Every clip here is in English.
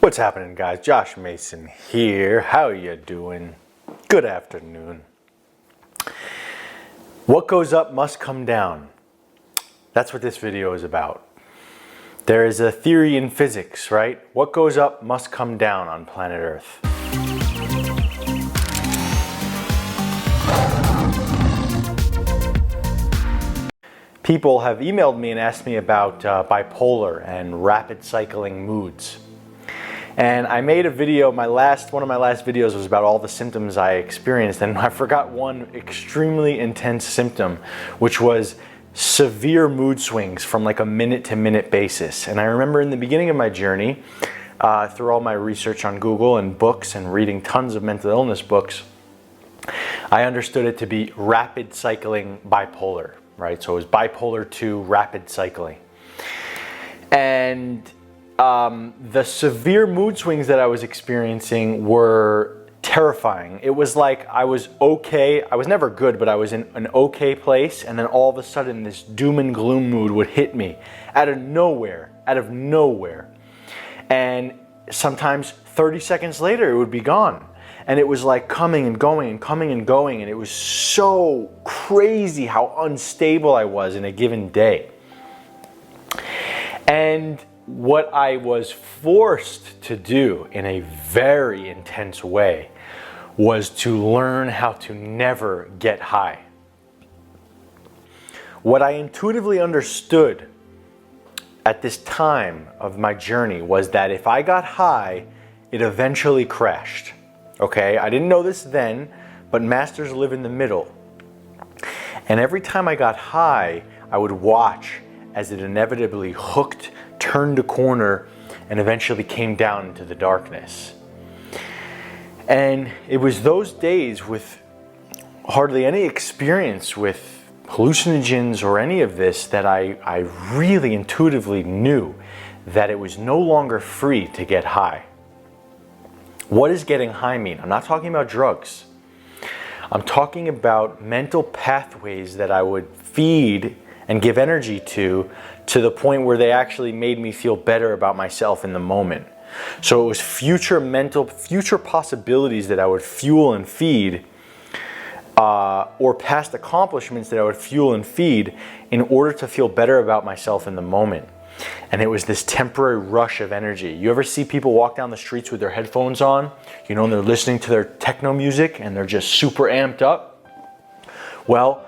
What's happening, guys? Josh Mason here. How you doing? Good afternoon. What goes up must come down. That's what this video is about. There is a theory in physics, right? What goes up must come down on planet Earth. People have emailed me and asked me about bipolar and rapid cycling moods. And I made a video, one of my last videos was about all the symptoms I experienced, and I forgot one extremely intense symptom, which was severe mood swings from like a minute to minute basis. And I remember in the beginning of my journey, through all my research on Google and books and reading tons of mental illness books, I understood it to be rapid cycling bipolar, right? So it was bipolar 2 rapid cycling. And the severe mood swings that I was experiencing were terrifying. It was like I was okay. I was never good, but I was in an okay place, and then all of a sudden this doom and gloom mood would hit me out of nowhere. And sometimes 30 seconds later it would be gone. And it was like coming and going and coming and going, and it was so crazy how unstable I was in a given day. And what I was forced to do in a very intense way was to learn how to never get high. What I intuitively understood at this time of my journey was that if I got high, it eventually crashed. Okay, I didn't know this then, but masters live in the middle. And every time I got high, I would watch as it inevitably hooked, turned a corner, and eventually came down into the darkness. And it was those days with hardly any experience with hallucinogens or any of this that I really intuitively knew that it was no longer free to get high. What does getting high mean? I'm not talking about drugs. I'm talking about mental pathways that I would feed and give energy to the point where they actually made me feel better about myself in the moment. So it was future possibilities that I would fuel and feed, or past accomplishments that I would fuel and feed in order to feel better about myself in the moment. And it was this temporary rush of energy. You ever see people walk down the streets with their headphones on, and they're listening to their techno music and they're just super amped up? Well,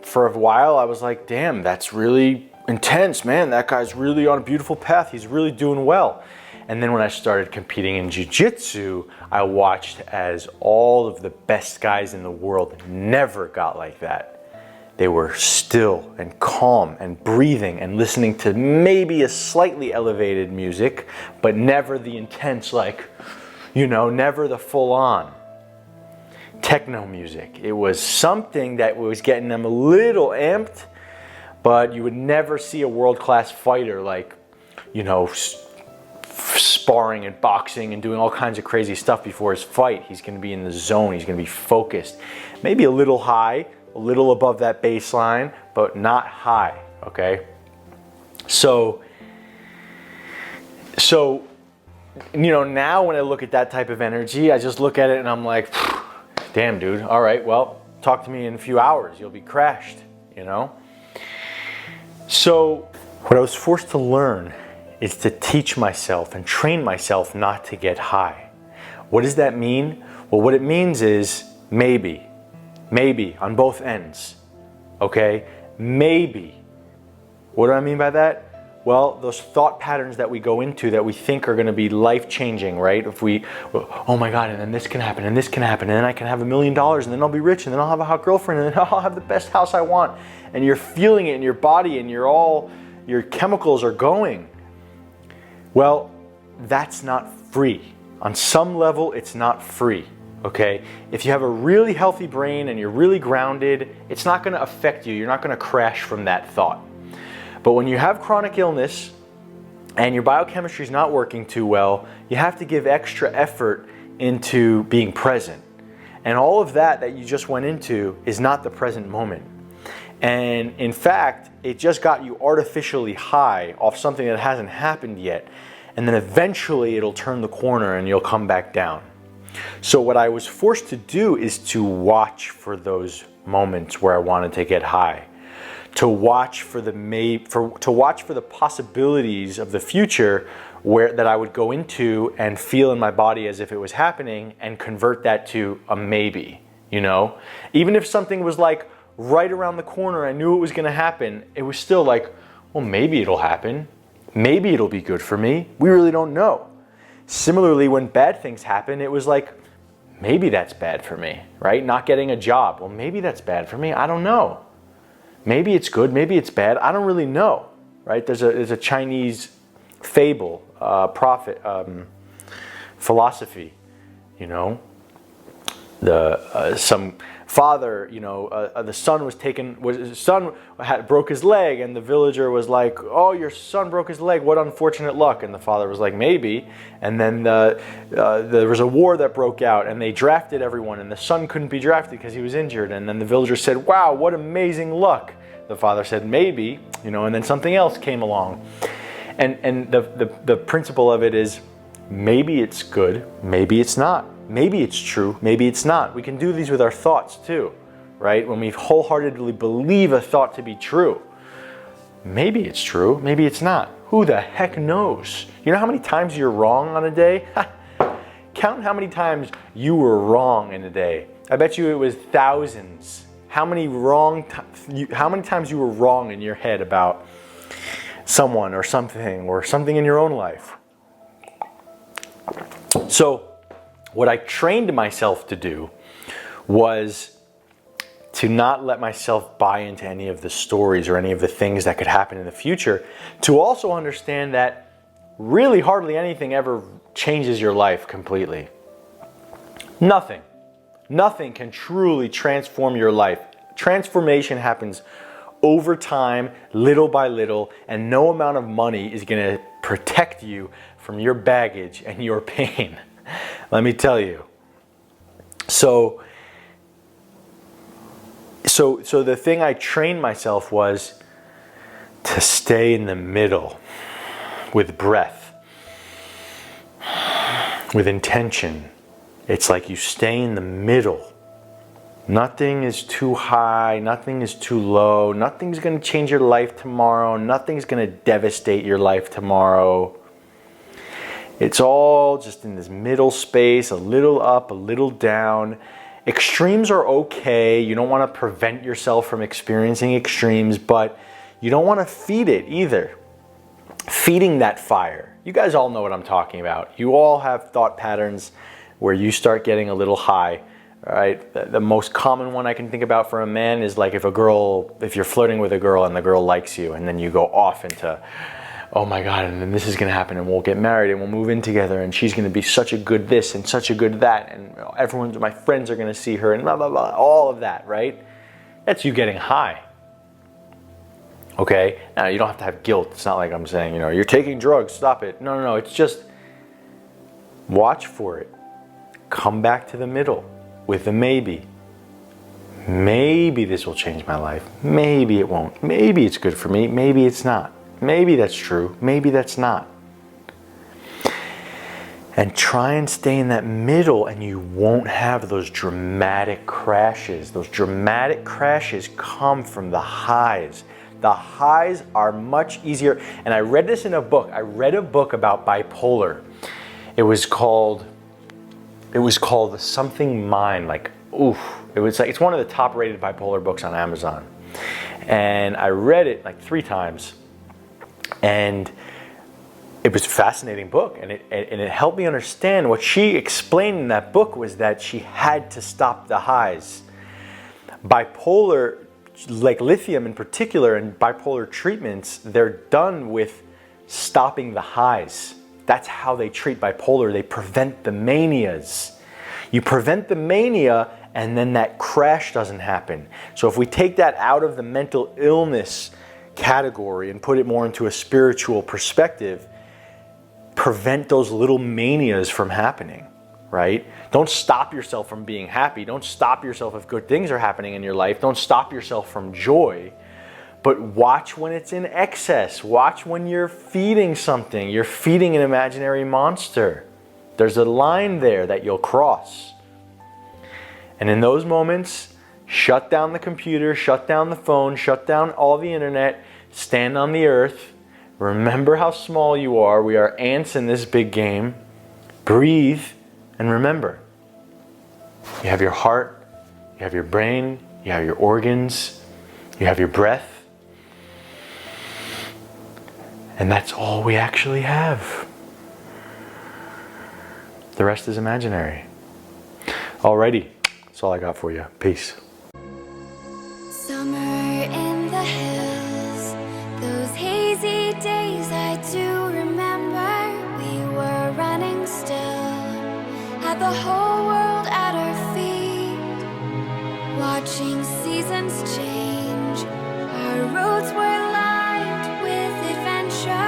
for a while I was like, damn, that's really intense, man. That guy's really on a beautiful path. He's really doing well. And then when I started competing in jiu-jitsu, I watched as all of the best guys in the world never got like that. They were still and calm and breathing and listening to maybe a slightly elevated music, but never the intense, never the full-on techno music. It was something that was getting them a little amped, but you would never see a world-class fighter sparring and boxing and doing all kinds of crazy stuff before his fight. He's going to be in the zone. He's going to be focused. Maybe a little high, a little above that baseline, but not high, okay? So now when I look at that type of energy, I just look at it and I'm like, damn, dude, all right, well, talk to me in a few hours. You'll be crashed, So what I was forced to learn is to teach myself and train myself not to get high. What does that mean? Well, what it means is maybe on both ends, okay? Maybe. What do I mean by that? Well, those thought patterns that we go into that we think are going to be life-changing, right? If we, oh my God, and then this can happen, and this can happen, and then I can have $1 million, and then I'll be rich, and then I'll have a hot girlfriend, and then I'll have the best house I want. And you're feeling it in your body, and your chemicals are going. Well, that's not free. On some level, it's not free, okay? If you have a really healthy brain and you're really grounded, it's not going to affect you. You're not going to crash from that thought. But when you have chronic illness and your biochemistry is not working too well, you have to give extra effort into being present. And all of that you just went into is not the present moment. And in fact, it just got you artificially high off something that hasn't happened yet. and then eventually it'll turn the corner and you'll come back down. So what I was forced to do is to watch for those moments where I wanted to get high, to watch for the possibilities of the future that I would go into and feel in my body as if it was happening, and convert that to a maybe, you know? Even if something was like right around the corner, I knew it was gonna happen, it was still like, well, maybe it'll happen. Maybe it'll be good for me. We really don't know. Similarly, when bad things happen, it was like, maybe that's bad for me, right? Not getting a job. Well, maybe that's bad for me. I don't know. Maybe it's good. Maybe it's bad. I don't really know, right? There's a Chinese fable, philosophy, you know, some father, you know, the son his son broke his leg, and the villager was like, oh, your son broke his leg, what unfortunate luck. And the father was like, maybe. And then there was a war that broke out, and they drafted everyone, and the son couldn't be drafted because he was injured. And then the villager said, wow, what amazing luck. The father said, maybe, you know, and then something else came along. And the principle of it is, maybe it's good, maybe it's not. Maybe it's true, maybe it's not. We can do these with our thoughts too, right? When we wholeheartedly believe a thought to be true, maybe it's true, maybe it's not. Who the heck knows? You know how many times you're wrong on a day? Count how many times you were wrong in a day. I bet you it was thousands. How many times you were wrong in your head about someone or something in your own life. So what I trained myself to do was to not let myself buy into any of the stories or any of the things that could happen in the future, to also understand that really hardly anything ever changes your life completely. Nothing can truly transform your life. Transformation happens over time, little by little, and no amount of money is going to protect you from your baggage and your pain. Let me tell you. So the thing I trained myself was to stay in the middle with breath, with intention. It's like you stay in the middle. Nothing is too high, nothing is too low, nothing's going to change your life tomorrow, nothing's going to devastate your life tomorrow. It's all just in this middle space, a little up, a little down. Extremes are okay. You don't want to prevent yourself from experiencing extremes, but you don't want to feed it either. Feeding that fire. You guys all know what I'm talking about. You all have thought patterns where you start getting a little high, right? The most common one I can think about for a man is like if you're flirting with a girl and the girl likes you, and then you go off into, oh my God, and then this is gonna happen, and we'll get married, and we'll move in together, and she's gonna be such a good this and such a good that, and my friends are gonna see her, and blah, blah, blah, all of that, right? That's you getting high. Okay? Now, you don't have to have guilt. It's not like I'm saying, you know, you're taking drugs, stop it. No, it's just watch for it. Come back to the middle with the maybe. Maybe this will change my life. Maybe it won't. Maybe it's good for me. Maybe it's not. Maybe that's true, maybe that's not. And try and stay in that middle, and you won't have those dramatic crashes. Those dramatic crashes come from the highs. The highs are much easier. And I read this in a book. I read a book about bipolar. It was called Something Mind, like, oof. It's one of the top rated bipolar books on Amazon. And I read it like 3 times. And it was a fascinating book, and it helped me understand what she explained in that book was that she had to stop the highs. Bipolar, like lithium in particular, and bipolar treatments, they're done with stopping the highs. That's how they treat bipolar. They prevent the manias. You prevent the mania, and then that crash doesn't happen. So if we take that out of the mental illness category and put it more into a spiritual perspective, prevent those little manias from happening, right? Don't stop yourself from being happy. Don't stop yourself if good things are happening in your life. Don't stop yourself from joy, But watch when it's in excess. Watch when you're feeding something. You're feeding an imaginary monster. There's a line there that you'll cross. And in those moments, shut down the computer, shut down the phone, shut down all the internet, stand on the earth. Remember how small you are. We are ants in this big game. Breathe and remember. You have your heart, you have your brain, you have your organs, you have your breath. And that's all we actually have. The rest is imaginary. Alrighty, that's all I got for you. Peace. Summer in the hills, those hazy days I do remember. We were running still, had the whole world at our feet, watching seasons change.